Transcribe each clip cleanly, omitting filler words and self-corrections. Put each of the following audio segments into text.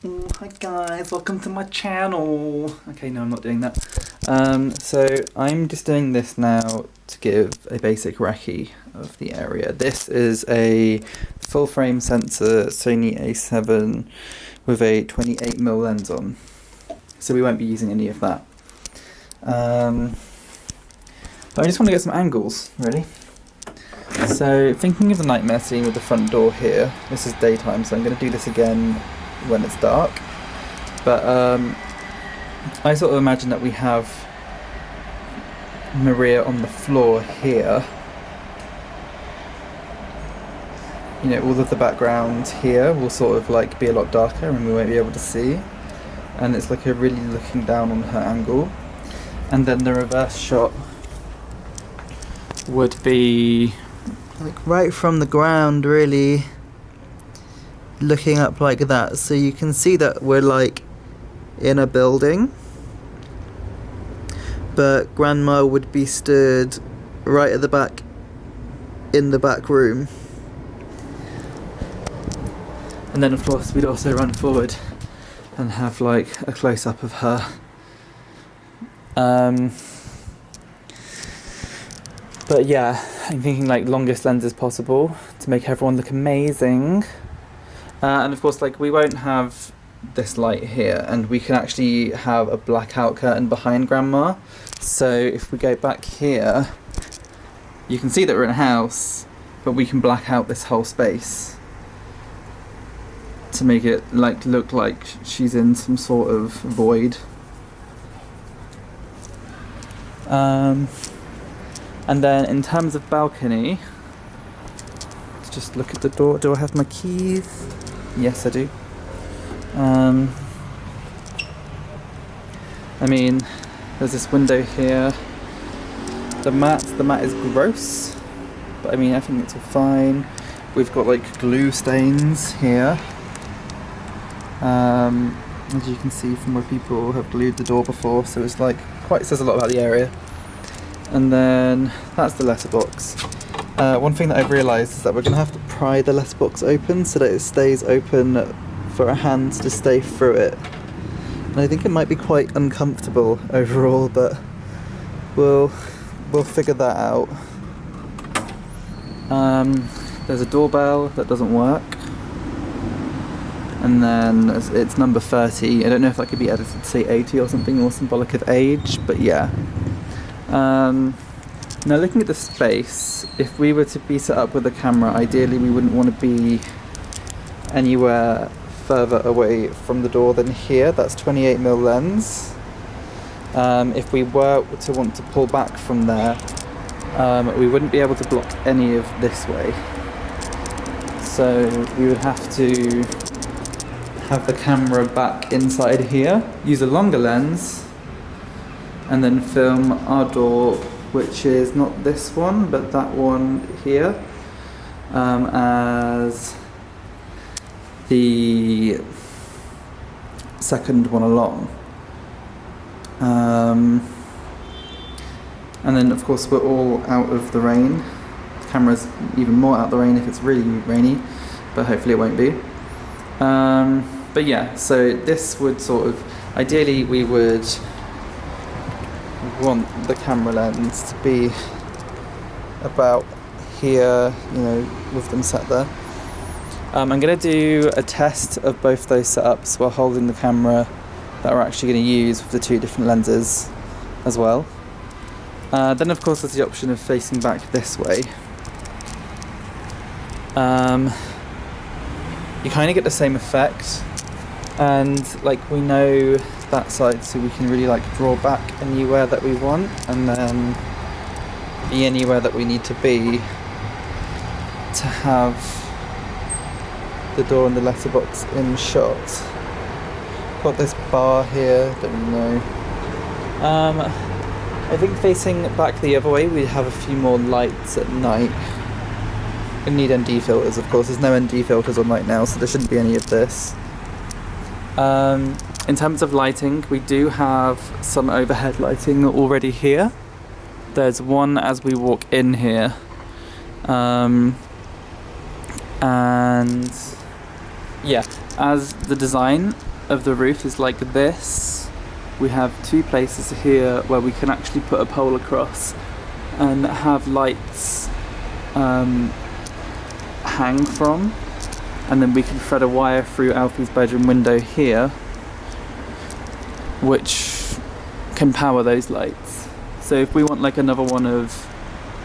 Oh, hi guys, welcome to my channel. Okay, no, I'm not doing that. So I'm just doing this now to give a basic recce of the area. This is a full frame sensor Sony A7 with a 28mm lens on. So we won't be using any of that. But I just want to get some angles, really. So thinking of the nightmare scene with the front door here, this is daytime, so I'm going to do this again when it's dark. But I sort of imagine that we have Maria on the floor here. You know, all of the background here will sort of like be a lot darker and we won't be able to see. And it's like a really looking down on her angle. And then the reverse shot would be like right from the ground, really looking up like that. So you can see that we're like in a building, but Grandma would be stood right at the back in the back room. And then of course we'd also run forward and have like a close-up of her. But yeah, I'm thinking like longest lenses possible to make everyone look amazing. And of course, like, we won't have this light here, and we can actually have a blackout curtain behind Grandma. So if we go back here, you can see that we're in a house, but we can black out this whole space to make it like look like she's in some sort of void. And then in terms of balcony, let's just look at the door. Do I have my keys? Yes, I do. I mean, there's this window here. The mat is gross, but I mean, I think it's all fine. We've got like glue stains here. As you can see from where people have glued the door before, so it's like says a lot about the area. And then that's the letterbox. One thing that I've realised is that we're going to have to pry the letterbox open so that it stays open for our hands to stay through it. And I think it might be quite uncomfortable overall, but we'll figure that out. There's a doorbell that doesn't work. And then it's number 30. I don't know if that could be edited to say 80 or something more symbolic of age, but yeah. Now looking at the space, if we were to be set up with a camera, ideally we wouldn't want to be anywhere further away from the door than here. That's 28mm lens. If we were to want to pull back from there, we wouldn't be able to block any of this way. So we would have to have the camera back inside here, use a longer lens, and then film our door, which is not this one, but that one here, as the second one along. And then of course we're all out of the rain. The camera's even more out of the rain if it's really rainy, but hopefully it won't be. But yeah, so this would sort of, ideally we would want the camera lens to be about here, you know, with them set there. I'm going to do a test of both those setups while holding the camera that we're actually going to use with the two different lenses as well. Then of course there's the option of facing back this way. You kind of get the same effect, and like we know that side, so we can really like draw back anywhere that we want and then be anywhere that we need to be to have the door and the letterbox in shot. Got this bar here, don't really know. I think facing back the other way we have a few more lights at night. We need ND filters, of course. There's no ND filters on right now, so there shouldn't be any of this. In terms of lighting, we do have some overhead lighting already here. There's one as we walk in here. And yeah, as the design, of the roof is like this. We have two places here where we can actually put a pole across and have lights hang from, and then we can thread a wire through Alfie's bedroom window here, which can power those lights. So if we want like another one of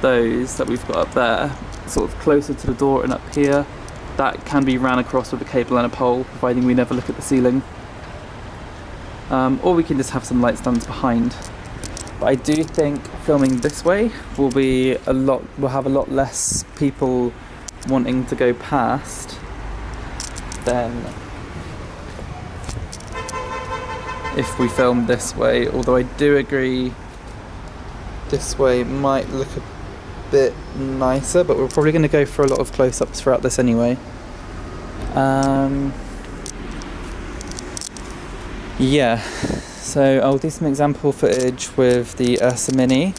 those that we've got up there, sort of closer to the door and up here, that can be ran across with a cable and a pole, providing we never look at the ceiling. Or we can just have some light stands behind. But I do think filming this way will have a lot less people wanting to go past than if we film this way, although I do agree this way might look a bit nicer, but we're probably going to go for a lot of close-ups throughout this anyway. Yeah, so I'll do some example footage with the Ursa Mini,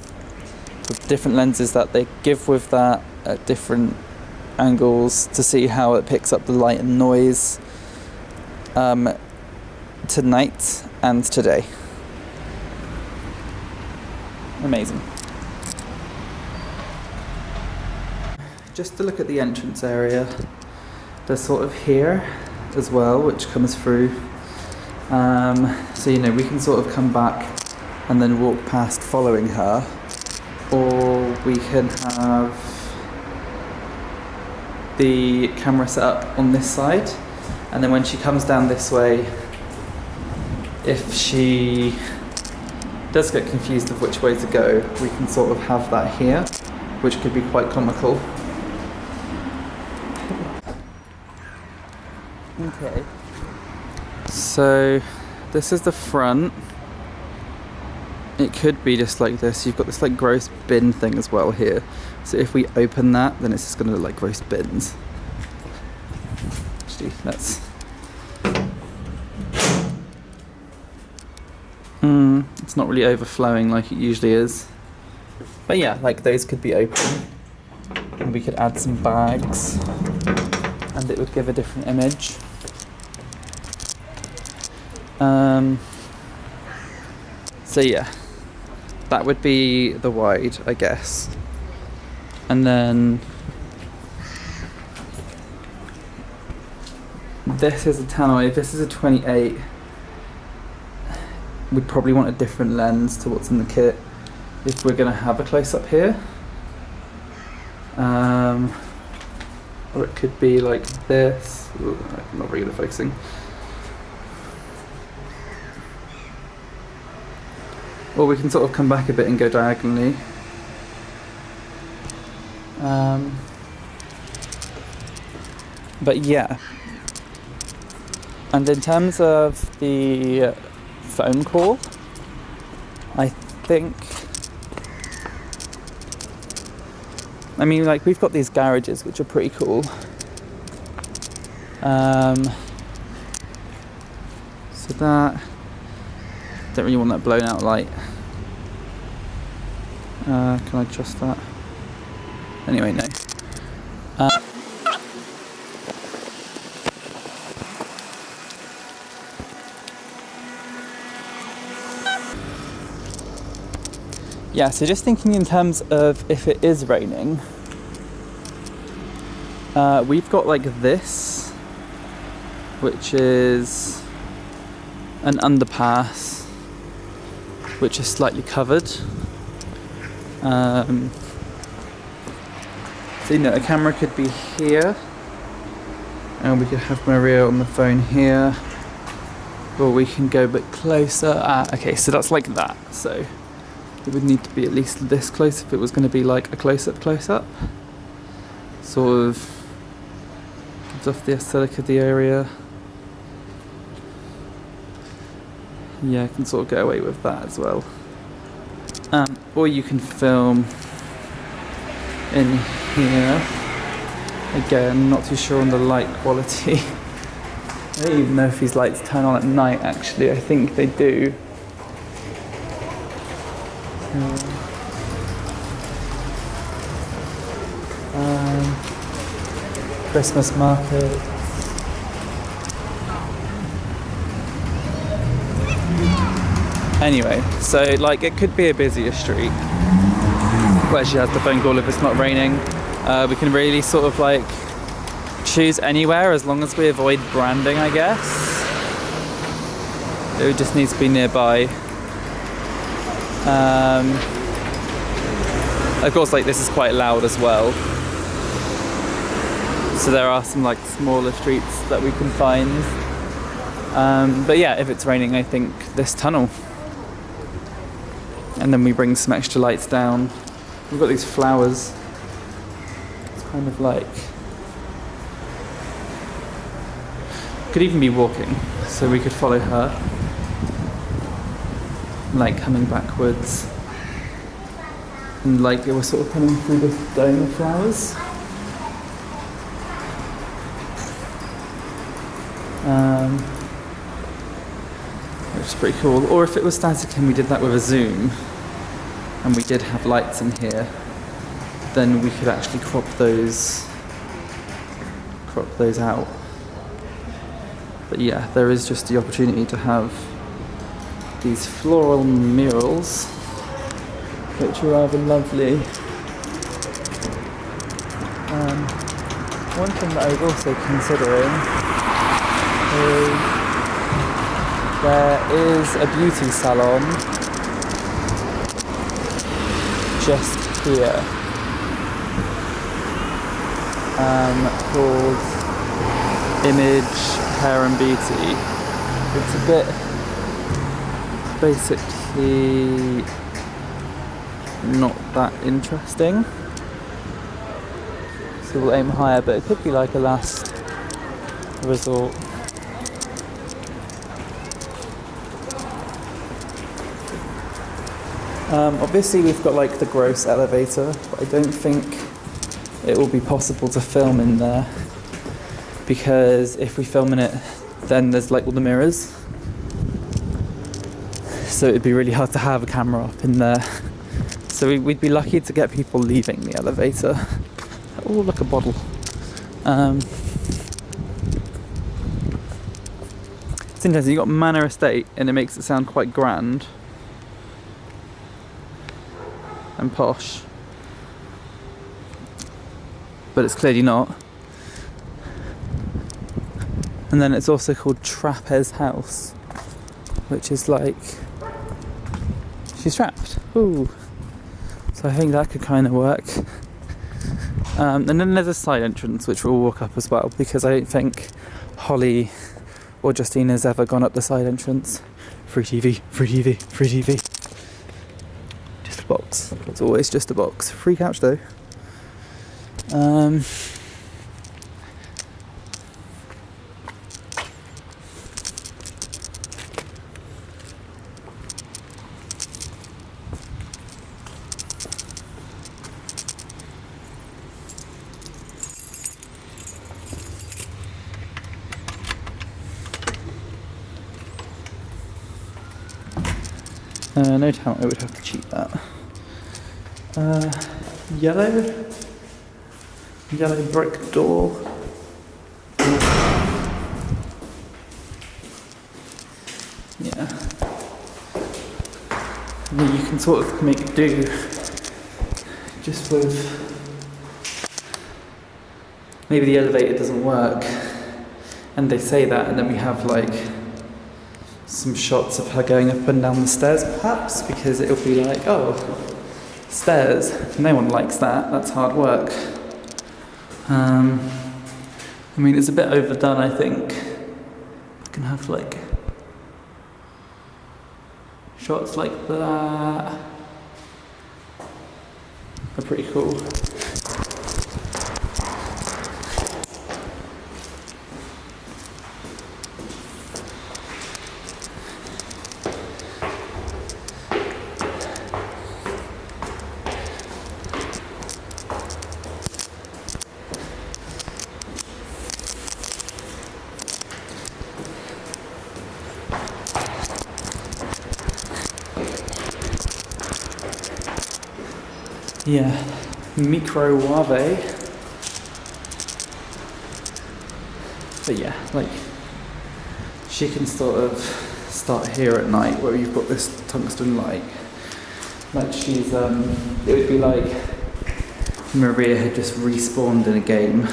with different lenses that they give with that at different angles to see how it picks up the light and noise tonight and today. Amazing. Just to look at the entrance area, there's sort of here as well, which comes through. So you know, we can sort of come back and then walk past following her, or we can have the camera set up on this side, and then when she comes down this way, if she does get confused of which way to go, we can sort of have that here, which could be quite comical. Okay. So this is the front. It could be just like this. You've got this like gross bin thing as well here. So if we open that, then it's just going to look like gross bins. Actually, let's... it's not really overflowing like it usually is. But yeah, like those could be open. And we could add some bags. And it would give a different image. So yeah, that would be the wide, I guess. And then this is a 10-08, this is a 28. We'd probably want a different lens to what's in the kit if we're going to have a close-up here. Or it could be like this. Ooh, I'm not very good at focusing. Or we can sort of come back a bit and go diagonally. But yeah. And in terms of the phone call, I think... I mean, like, we've got these garages which are pretty cool. So that... Don't really want that blown out light. Can I adjust that? Anyway, no. Yeah, so just thinking in terms of if it is raining, we've got like this, which is an underpass, which is slightly covered. So you know, a camera could be here, and we could have Maria on the phone here, or we can go a bit closer. Okay, so that's like that. So it would need to be at least this close if it was going to be like a close-up. Sort of gives off the aesthetic of the area. Yeah, I can sort of get away with that as well. Or you can film in here. Again, not too sure on the light quality. I don't even know if these lights turn on at night, actually. I think they do. Christmas market. Anyway, so like it could be a busier street where she has the phone call if it's not raining. We can really sort of like choose anywhere as long as we avoid branding, I guess. It would just need to be nearby. Of course, like this is quite loud as well. So there are some like smaller streets that we can find. But yeah, if it's raining, I think this tunnel. And then we bring some extra lights down. We've got these flowers. It's kind of like... Could even be walking, so we could follow her. Like coming backwards. And like it was sort of coming through this dome of flowers. Which is pretty cool. Or if it was static and we did that with a zoom, and we did have lights in here, then we could actually crop those out. But yeah, there is just the opportunity to have these floral murals, which are rather lovely. One thing that I was also considering is there is a beauty salon just here called Image Hair and Beauty. It's a bit basically not that interesting, so we'll aim higher, but it could be like a last resort. Obviously we've got like the gross elevator, but I don't think it will be possible to film in there, because if we film in it then there's like all the mirrors, so it'd be really hard to have a camera up in there. So we'd be lucky to get people leaving the elevator. Oh, look, a bottle. It's interesting, you've got Manor Estate and it makes it sound quite grand and posh, but it's clearly not. And then it's also called Trapez House, which is like, she's trapped. Ooh. So I think that could kind of work. And then there's a side entrance which we'll walk up as well, because I don't think Holly or Justine has ever gone up the side entrance. Free TV, free TV, free TV. Just a box. It's always just a box. Free couch though. No doubt I would have to cheat that. Yellow brick door. Yeah. And then you can sort of make do just with, maybe the elevator doesn't work and they say that, and then we have like some shots of her going up and down the stairs perhaps, because it'll be like, oh, stairs, no one likes that, that's hard work. I mean, it's a bit overdone, I think. I can have like shots like that. They're pretty cool. Yeah, microwave. But yeah, like she can sort of start here at night where you've got this tungsten light. Like she's, it would be like Maria had just respawned in a game.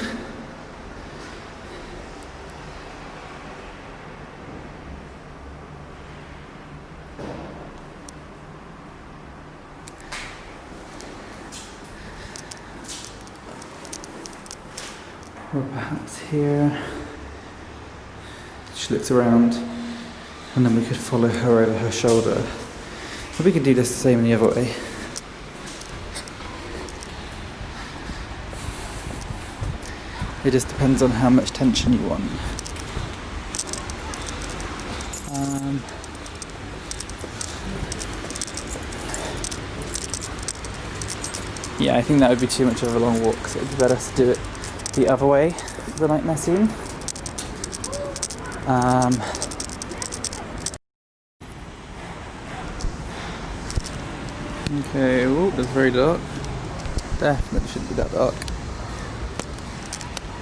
Or perhaps here. She looks around and then we could follow her over her shoulder. But we could do this the same in the other way. It just depends on how much tension you want. Yeah, I think that would be too much of a long walk, so it would be better to do it the other way for the nightmare scene. Okay, oh, that's very dark. Definitely shouldn't be that dark.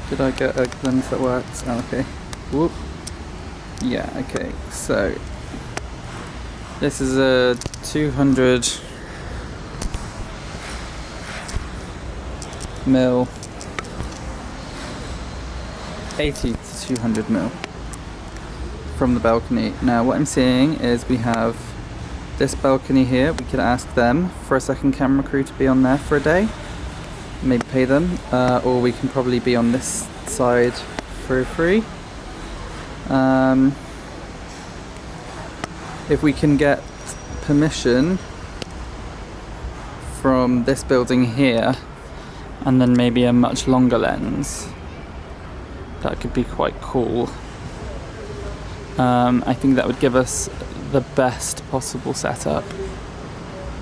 Did I get a lens that works? Oh, okay. Whoop. Yeah, okay. So, this is a 200mm 80 to 200mm from the balcony. Now, what I'm seeing is we have this balcony here. We could ask them for a second camera crew to be on there for a day. Maybe pay them, or we can probably be on this side for free. If we can get permission from this building here, and then maybe a much longer lens, that could be quite cool. I think that would give us the best possible setup.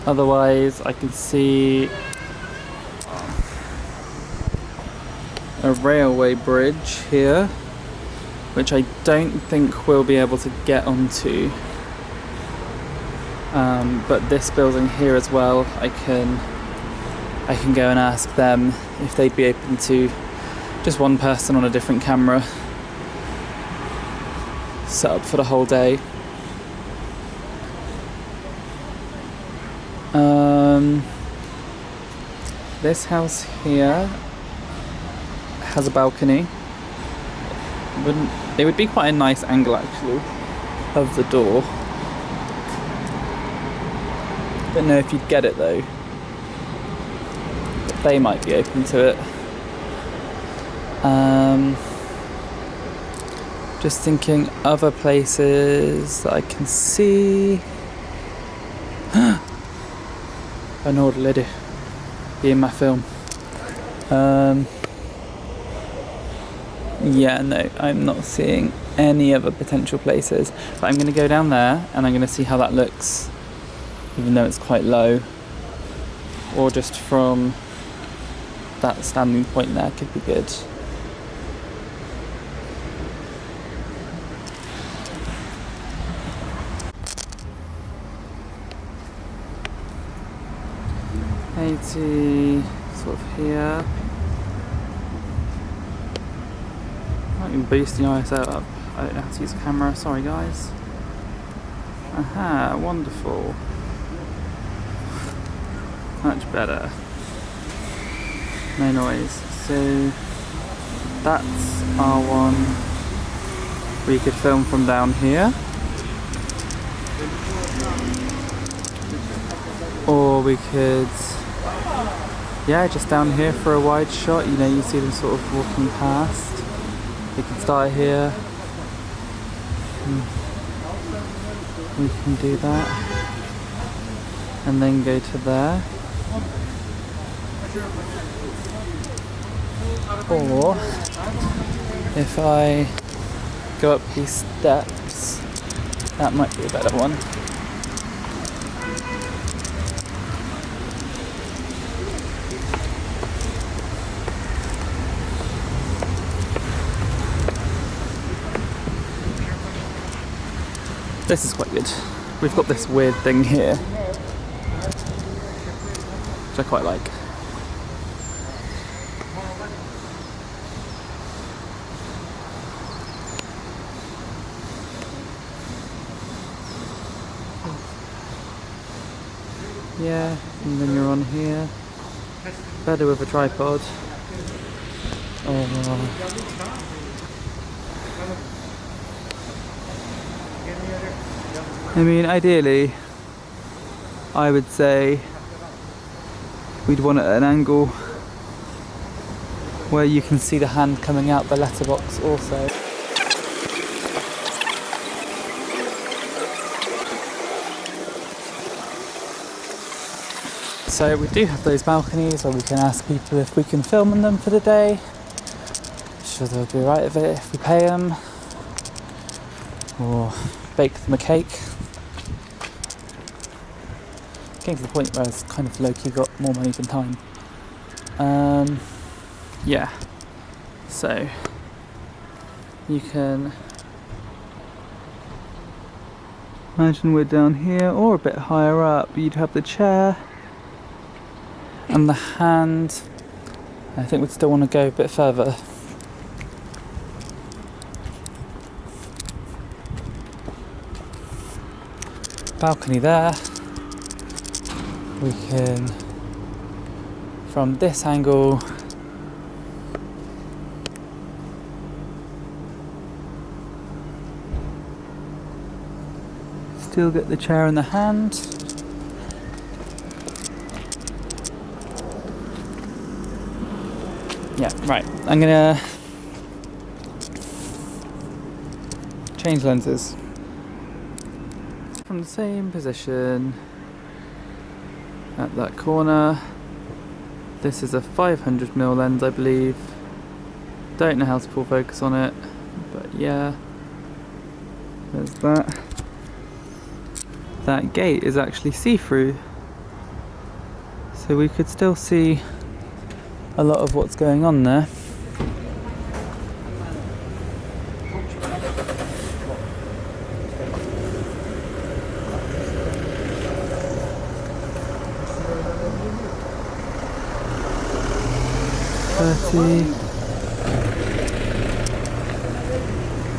Otherwise, I can see a railway bridge here, which I don't think we'll be able to get onto. But this building here as well, I can go and ask them if they'd be open to just one person on a different camera set up for the whole day. This house here has a balcony. It would be quite a nice angle actually of the door. Don't know if you'd get it though. But they might be open to it. Just thinking other places that I can see. An old lady in my film. Yeah, no, I'm not seeing any other potential places. But I'm going to go down there and I'm going to see how that looks, even though it's quite low. Or just from that standing point there could be good. Sort of here. Might even boost the ISO up. I don't know how to use a camera, sorry guys. Aha, wonderful. Much better. No noise. So that's our one. We could film from down here. Or we could, yeah, just down here for a wide shot. You know, you see them sort of walking past. We can start here. We can do that. And then go to there. Or if I go up these steps, that might be a better one. This is quite good. We've got this weird thing here, which I quite like. Yeah, and then you're on here. Better with a tripod. Oh. I mean, ideally, I would say we'd want it at an angle where you can see the hand coming out the letterbox also. So we do have those balconies where we can ask people if we can film on them for the day. Sure they'll be right with it if we pay them. Or bake them a cake. Getting to the point where it's kind of low-key got more money than time. Yeah. So you can imagine we're down here or a bit higher up. You'd have the chair and the hand. I think we'd still want to go a bit further. Balcony there. We can, from this angle, still get the chair in the hand. Yeah, right. I'm gonna change lenses. From the same position at that corner. This is a 500mm lens, I believe. Don't know how to pull focus on it, but yeah. There's that. That gate is actually see-through, so we could still see a lot of what's going on there.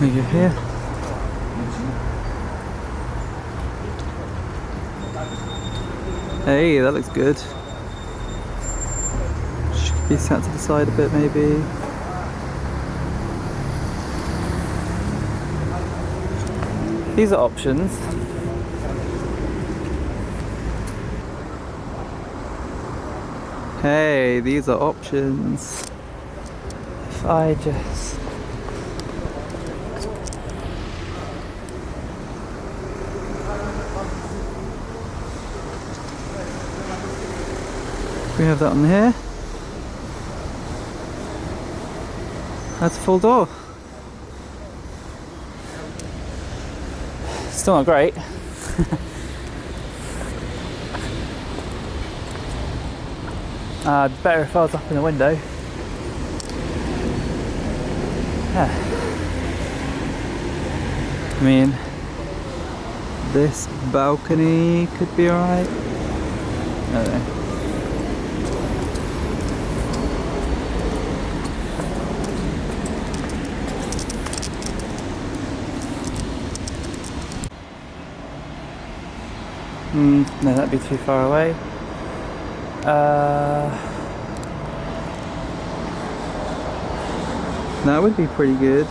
We go here. Hey, that looks good. Should be sat to the side a bit maybe. These are options. Hey, these are options. If I just... we have that on here. That's a full door. Still not great. Better if I was up in the window. Yeah. I mean, this balcony could be alright. I don't know. No, that'd be too far away. That would be pretty good.